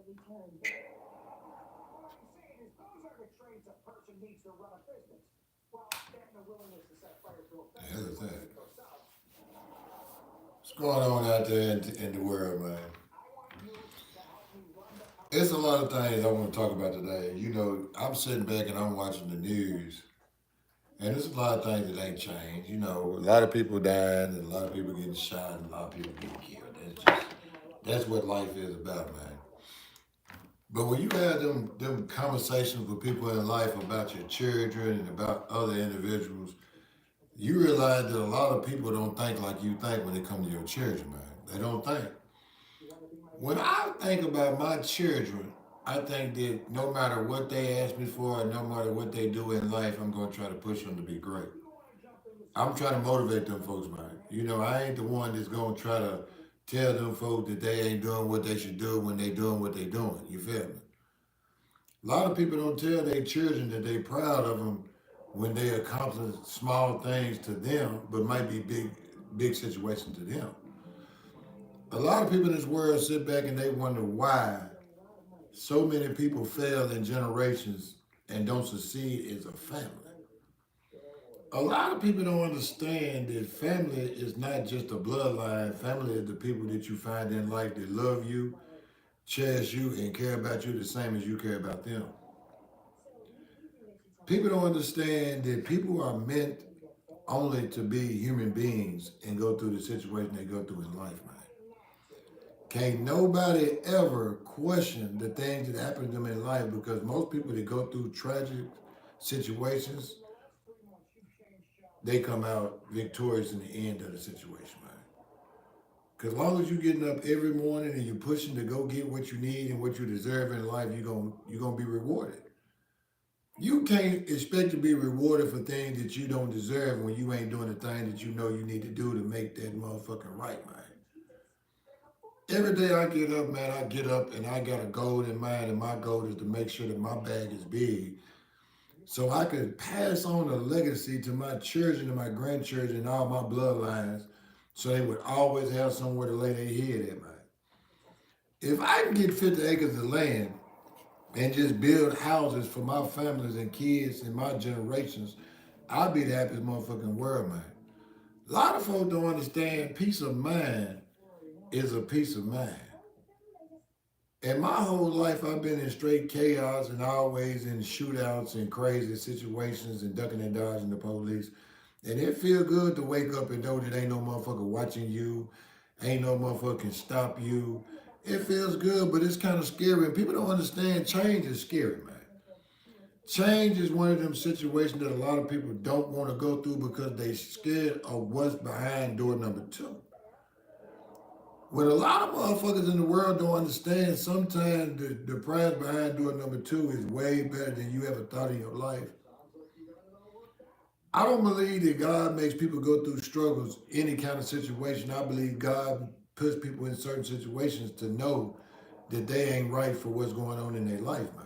The hell is that? What's going on out there in the world, man? It's a lot of things I want to talk about today. You know, I'm sitting back and I'm watching the news, and there's a lot of things that ain't changed. You know, a lot of people dying, and a lot of people getting shot, and a lot of people getting killed. That's what life is about, man. But when you have them conversations with people in life about your children and about other individuals, you realize that a lot of people don't think like you think when it comes to your children, man. They don't think. When I think about my children, I think that no matter what they ask me for, and no matter what they do in life, I'm gonna try to push them to be great. I'm trying to motivate them folks, man. You know, I ain't the one that's gonna try to tell them folks that they ain't doing what they should do when they doing what they doing. You feel me? A lot of people don't tell their children that they proud of them when they accomplish small things to them, but might be big situations to them. A lot of people in this world sit back and they wonder why so many people fail in generations and don't succeed as a family. A lot of people don't understand that family is not just a bloodline. Family is the people that you find in life that love you, cherish you, and care about you the same as you care about them. People don't understand that people are meant only to be human beings and go through the situation they go through in life, man. Can't nobody ever question the things that happen to them in life because most people that go through tragic situations, they come out victorious in the end of the situation, man. Because as long as you're getting up every morning and you're pushing to go get what you need and what you deserve in life, you're gonna be rewarded. You can't expect to be rewarded for things that you don't deserve when you ain't doing the thing that you know you need to do to make that motherfucking right, man. Every day I get up, man, I get up and I got a goal in mind, and my goal is to make sure that my bag is big so I could pass on a legacy to my children and my grandchildren and all my bloodlines so they would always have somewhere to lay their head at, man. If I can get 50 acres of land and just build houses for my families and kids and my generations, I'll be the happiest motherfucking world, man. A lot of folks don't understand peace of mind is a peace of mind. And my whole life, I've been in straight chaos and always in shootouts and crazy situations and ducking and dodging the police. And it feel good to wake up and know that ain't no motherfucker watching you, ain't no motherfucker can stop you. It feels good, but it's kind of scary. And people don't understand change is scary, man. Change is one of them situations that a lot of people don't want to go through because they scared of what's behind door number two. What a lot of motherfuckers in the world don't understand, sometimes the prize behind door number two is way better than you ever thought in your life. I don't believe that God makes people go through struggles, any kind of situation. I believe God puts people in certain situations to know that they ain't right for what's going on in their life, man.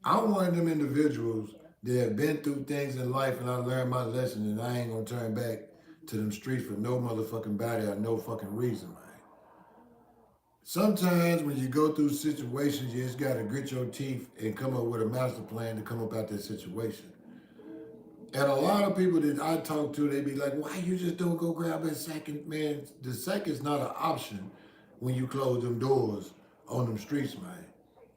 I'm one of them individuals that have been through things in life and I learned my lesson and I ain't gonna turn back to them streets for no motherfucking body or no fucking reason, man. Sometimes when you go through situations, you just gotta grit your teeth and come up with a master plan to come up out that situation. And a lot of people that I talk to, they be like, why you just don't go grab a second? Man, the second's not an option when you close them doors on them streets, man.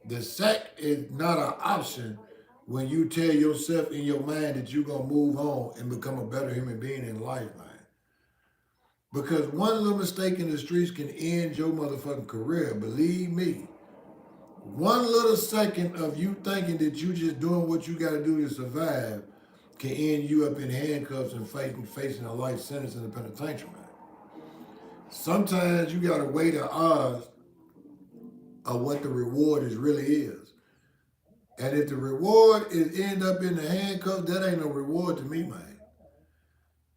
The sec is not an option when you tell yourself in your mind that you're gonna move on and become a better human being in life, man. Because one little mistake in the streets can end your motherfucking career. Believe me. One little second of you thinking that you just doing what you gotta do to survive can end you up in handcuffs and facing a life sentence in the penitentiary, man. Sometimes you gotta weigh the odds of what the reward is really is. And if the reward is end up in the handcuffs, that ain't no reward to me, man.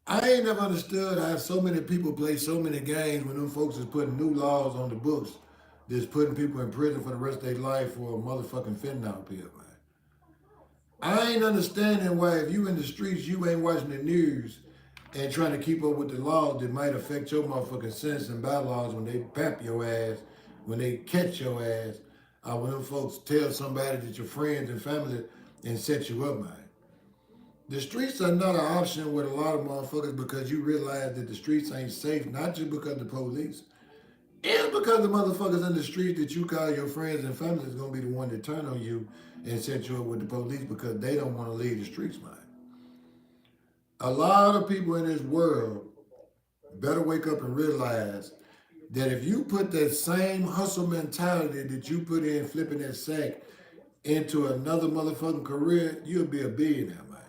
I ain't never understood how so many people play so many games when them folks is putting new laws on the books that's putting people in prison for the rest of their life for a motherfucking fentanyl pill, man. I ain't understanding why if you in the streets, you ain't watching the news and trying to keep up with the laws that might affect your motherfucking sentence and bylaws when they pap your ass when they catch your ass, when them folks tell somebody that your friends and family and set you up, man. The streets are not an option with a lot of motherfuckers because you realize that the streets ain't safe, not just because of the police. It's because the motherfuckers in the streets that you call your friends and family is gonna be the one that turn on you and set you up with the police because they don't want to leave the streets, man. A lot of people in this world better wake up and realize that if you put that same hustle mentality that you put in flipping that sack into another motherfucking career, you'll be a billionaire, man.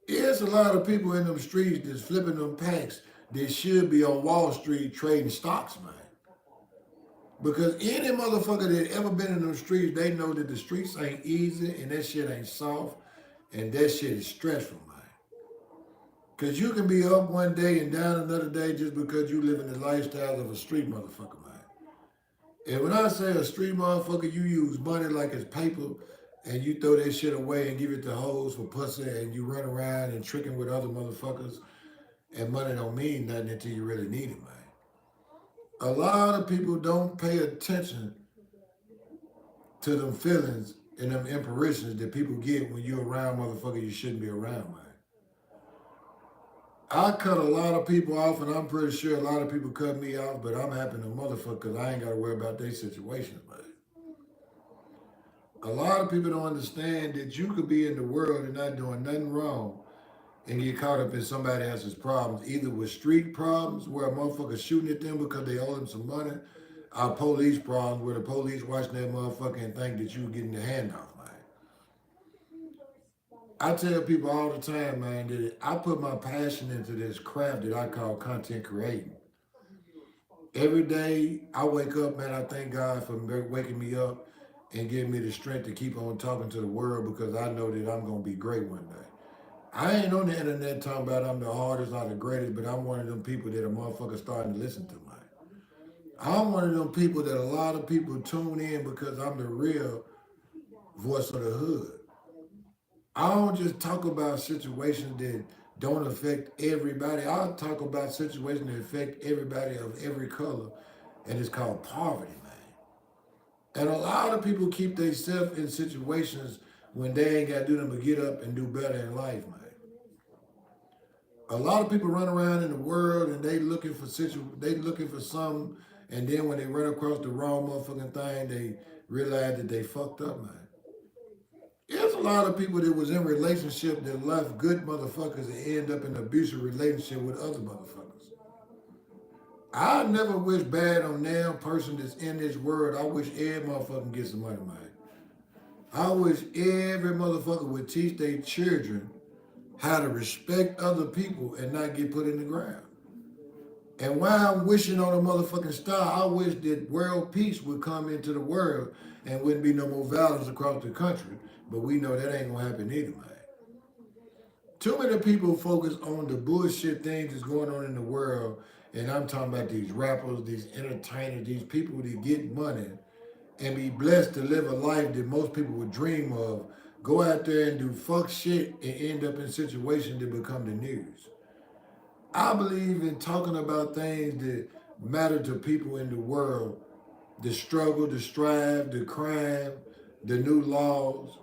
There's a lot of people in them streets that's flipping them packs that should be on Wall Street trading stocks, man. Because any motherfucker that ever been in them streets, they know that the streets ain't easy and that shit ain't soft and that shit is stressful, man. Because you can be up one day and down another day just because you live in the lifestyle of a street motherfucker, man. And when I say a street motherfucker, you use money like it's paper and you throw that shit away and give it to hoes for pussy and you run around and tricking with other motherfuckers and money don't mean nothing until you really need it, man. A lot of people don't pay attention to them feelings and them impressions that people get when you're around motherfucker you shouldn't be around, man. I cut a lot of people off, and I'm pretty sure a lot of people cut me off, but I'm happy to motherfucker because I ain't got to worry about their situations, man. A lot of people don't understand that you could be in the world and not doing nothing wrong and get caught up in somebody else's problems, either with street problems where a motherfucker shooting at them because they owe them some money, or police problems where the police watching that motherfucker and think that you getting the handoff, man. I tell people all the time, man, that I put my passion into this craft that I call content creating. Every day I wake up, man, I thank God for waking me up and giving me the strength to keep on talking to the world because I know that I'm going to be great one day. I ain't on the internet talking about I'm the hardest or the greatest, but I'm one of them people that a motherfucker starting to listen to, man. I'm one of them people that a lot of people tune in because I'm the real voice of the hood. I don't just talk about situations that don't affect everybody. I talk about situations that affect everybody of every color, and it's called poverty, man. And a lot of people keep themselves in situations when they ain't got to do them but get up and do better in life, man. A lot of people run around in the world and they looking for something, and then when they run across the wrong motherfucking thing, they realize that they fucked up, man. There's a lot of people that was in relationship that left good motherfuckers and end up in an abusive relationship with other motherfuckers. I never wish bad on damn person that's in this world. I wish every motherfucker get some money, man. I wish every motherfucker would teach their children how to respect other people and not get put in the ground. And while I'm wishing on a motherfucking star, I wish that world peace would come into the world and wouldn't be no more violence across the country. But we know that ain't gonna happen either, man. Too many people focus on the bullshit things that's going on in the world, and I'm talking about these rappers, these entertainers, these people that get money and be blessed to live a life that most people would dream of, go out there and do fuck shit and end up in situations that become the news. I believe in talking about things that matter to people in the world, the struggle, the strive, the crime, the new laws,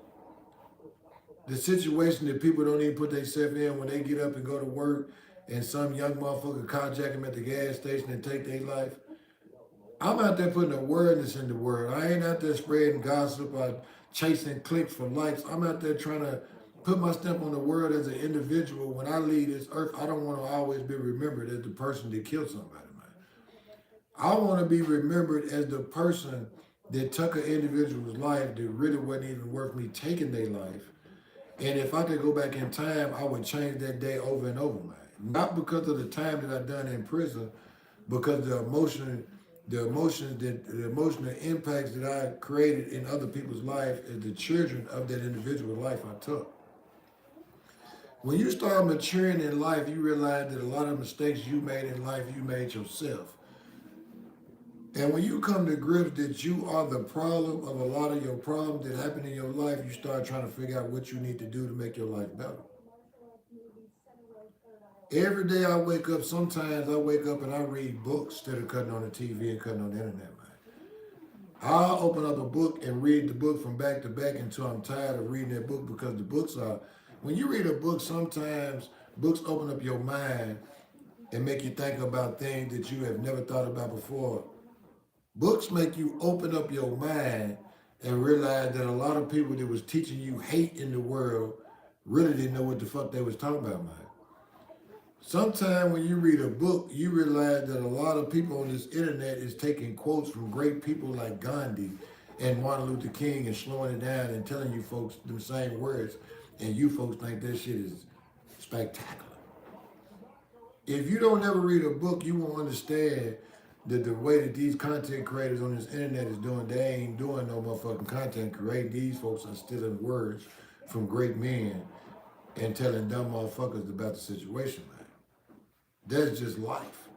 the situation that people don't even put themselves in when they get up and go to work and some young motherfucker carjack them at the gas station and take their life. I'm out there putting awareness in the world. I ain't out there spreading gossip or chasing clicks for likes. I'm out there trying to put my stamp on the world as an individual. When I leave this earth, I don't want to always be remembered as the person that killed somebody, man. I want to be remembered as the person that took an individual's life that really wasn't even worth me taking their life. And if I could go back in time, I would change that day over and over, man. Not because of the time that I've done in prison, because the emotional impacts that I created in other people's life as the children of that individual life I took. When you start maturing in life, you realize that a lot of mistakes you made in life, you made yourself. And when you come to grips that you are the problem of a lot of your problems that happen in your life, you start trying to figure out what you need to do to make your life better. Every day I wake up, sometimes I wake up and I read books instead of cutting on the TV and cutting on the internet, man. I'll open up a book and read the book from back to back until I'm tired of reading that book because the books are, when you read a book, sometimes books open up your mind and make you think about things that you have never thought about before. Books make you open up your mind and realize that a lot of people that was teaching you hate in the world really didn't know what the fuck they was talking about, man. Sometimes when you read a book, you realize that a lot of people on this internet is taking quotes from great people like Gandhi and Martin Luther King and slowing it down and telling you folks them same words, and you folks think that shit is spectacular. If you don't ever read a book, you won't understand that the way that these content creators on this internet is doing, they ain't doing no motherfucking content creating. These folks are stealing words from great men and telling dumb motherfuckers about the situation, man. That's just life.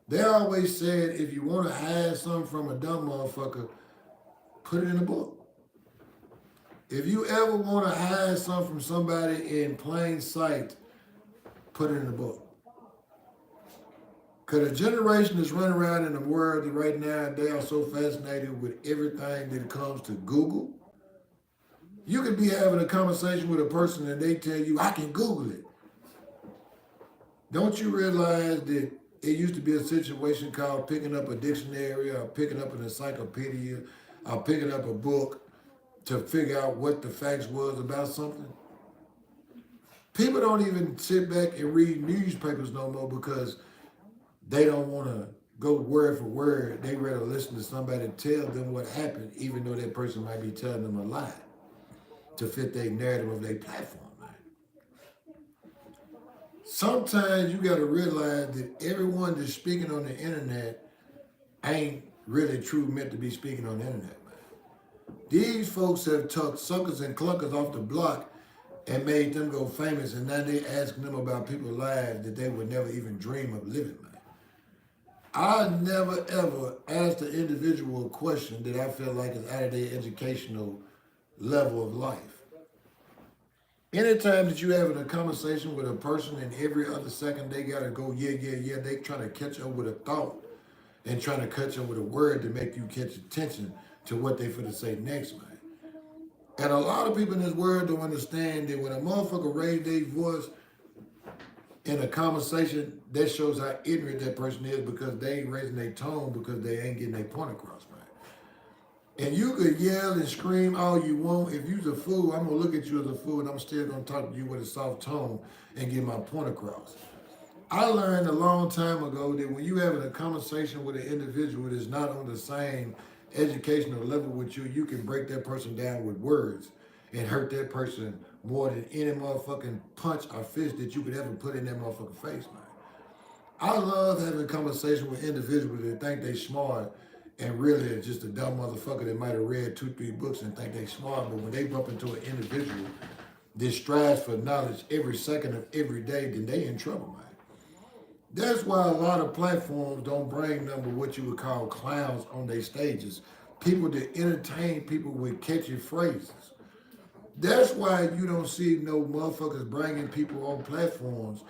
They always said if you want to hide something from a dumb motherfucker, put it in a book. If you ever want to hide something from somebody in plain sight, put it in a book. Because the generation that's running around in the world right now, they are so fascinated with everything that comes to Google. You could be having a conversation with a person and they tell you, I can Google it. Don't you realize that it used to be a situation called picking up a dictionary or picking up an encyclopedia or picking up a book to figure out what the facts was about something? People don't even sit back and read newspapers no more because they don't want to go word for word. They rather listen to somebody tell them what happened, even though that person might be telling them a lie to fit their narrative of their platform. Sometimes you got to realize that everyone that's speaking on the internet ain't really true meant to be speaking on the internet, man. These folks have took suckers and cluckers off the block and made them go famous, and now they asking them about people's lives that they would never even dream of living, man. I never ever asked an individual a question that I feel like is out of their educational level of life. Anytime that you having a conversation with a person and every other second they gotta go, yeah, they trying to catch up with a thought and trying to catch up with a word to make you catch attention to what they finna say next, man. And a lot of people in this world don't understand that when a motherfucker raise their voice in a conversation, that shows how ignorant that person is because they ain't raising their tone because they ain't getting their point across, man. And you could yell and scream all you want. If you's a fool, I'm gonna look at you as a fool and I'm still gonna talk to you with a soft tone and get my point across. I learned a long time ago that when you having a conversation with an individual that's not on the same educational level with you, you can break that person down with words and hurt that person more than any motherfucking punch or fist that you could ever put in that motherfucking face, man. I love having a conversation with individuals that think they smart and really it's just a dumb motherfucker that might have read 2, 3 books and think they smart, but when they bump into an individual that strives for knowledge every second of every day, then they in trouble, man. That's why a lot of platforms don't bring number what you would call clowns on their stages. People that entertain people with catchy phrases. That's why you don't see no motherfuckers bringing people on platforms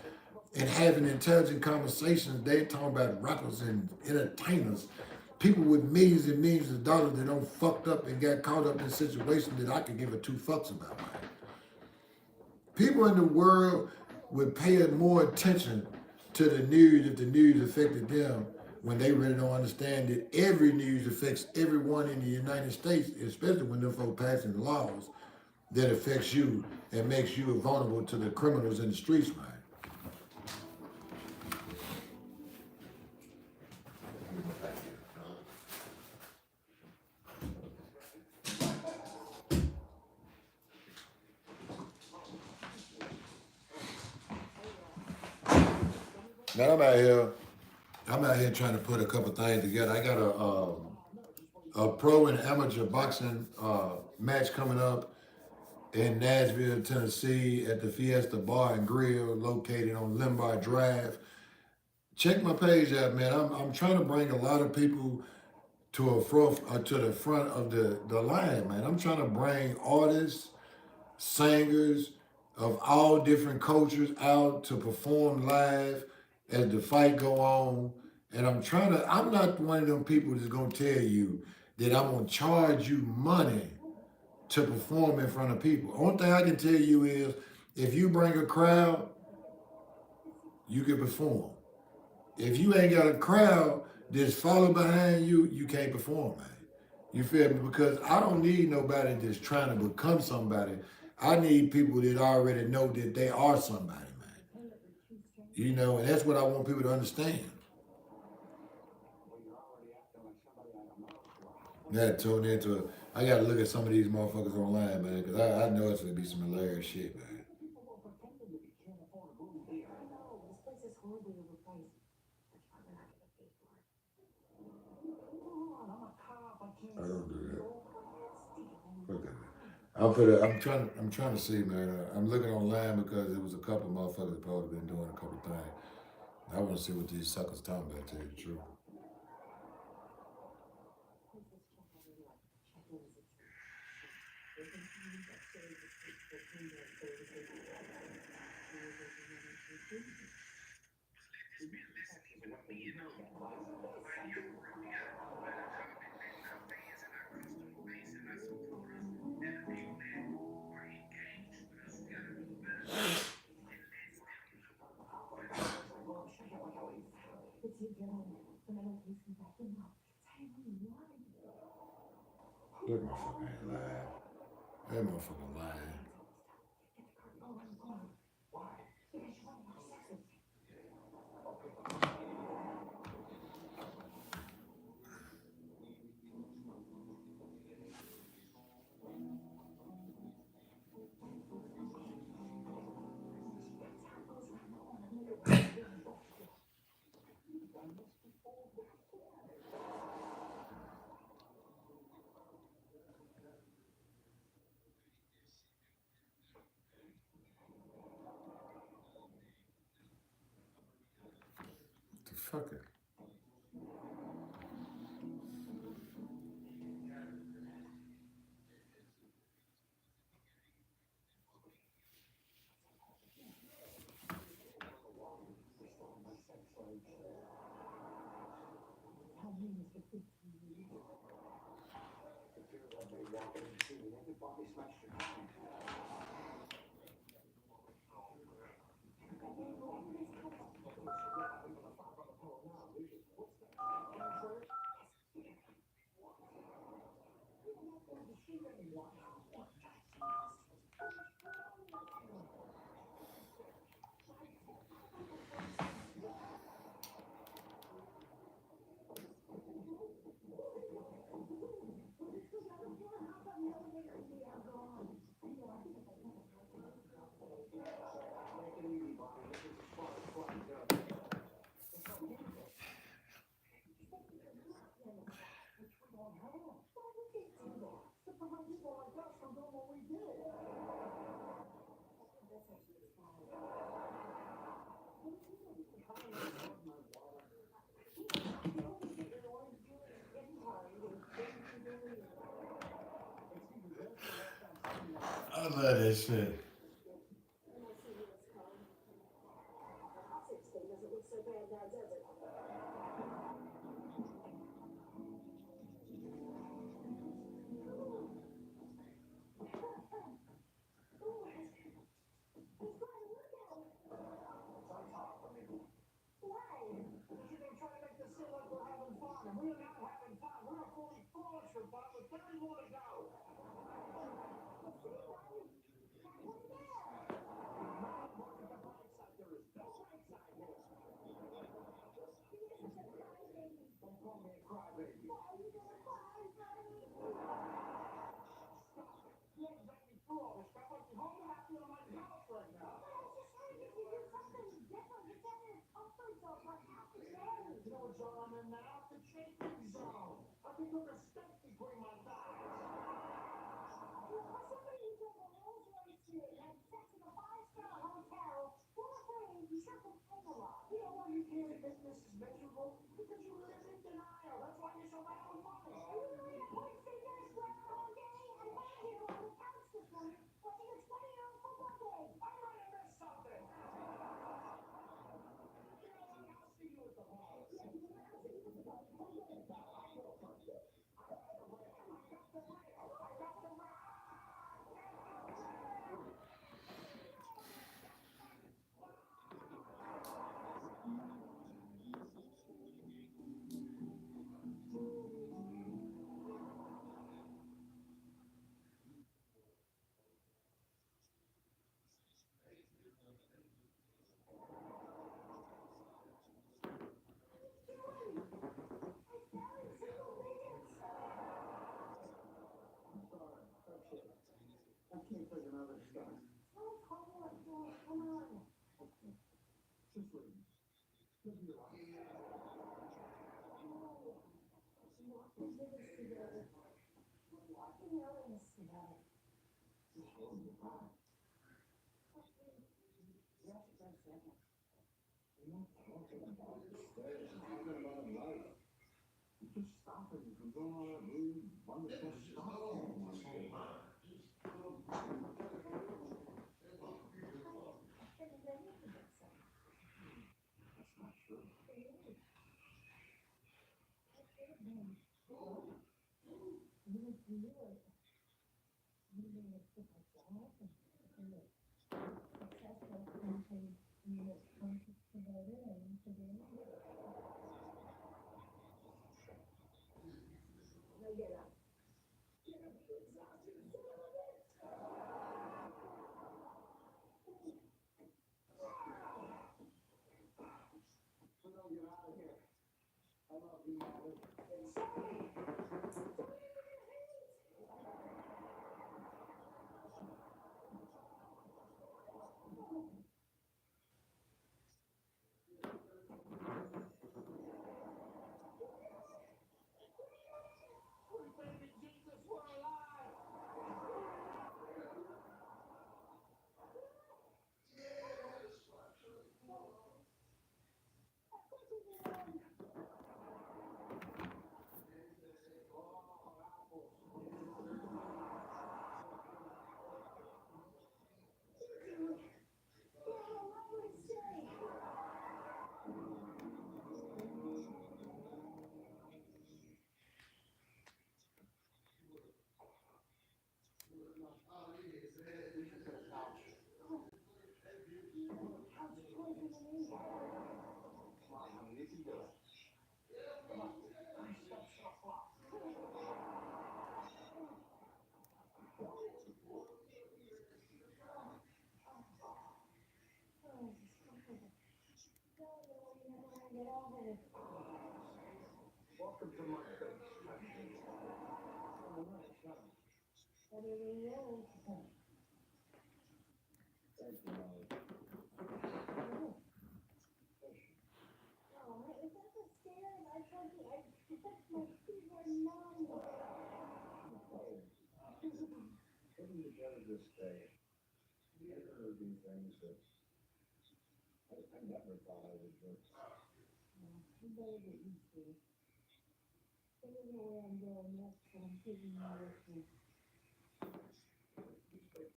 and having intelligent conversations. They talking about rappers and entertainers. People with millions and millions of dollars that don't fucked up and got caught up in situations that I could give a 2 fucks about, man. People in the world would pay more attention to the news if the news affected them when they really don't understand that every news affects everyone in the United States, especially when them folk passing laws that affects you and makes you vulnerable to the criminals in the streets, man. Man, I'm out here trying to put a couple things together. I got a pro and amateur boxing match coming up in Nashville, Tennessee at the Fiesta Bar and Grill located on Limbaugh Drive. Check my page out, man. I'm trying to bring a lot of people to the front of the line, man. I'm trying to bring artists, singers of all different cultures out to perform live as the fight go on And I'm not one of them people that's gonna tell you that I'm gonna charge you money to perform in front of people. Only thing I can tell you is if you bring a crowd, you can perform. If you ain't got a crowd that's following behind you, you can't perform, man. You feel me? Because I don't need nobody that's trying to become somebody. I need people that already know that they are somebody, man. You know, and that's what I want people to understand. That turned into I gotta look at some of these motherfuckers online, man, because I know it's gonna be some hilarious shit, man. I don't do that. Fuck that. I'm trying to see, man. I'm looking online because it was a couple motherfuckers that probably been doing a couple things. I want to see what these suckers talking about. Tell you the truth. That motherfucker ain't lying. That motherfucker lying. The fucker. I love that shit.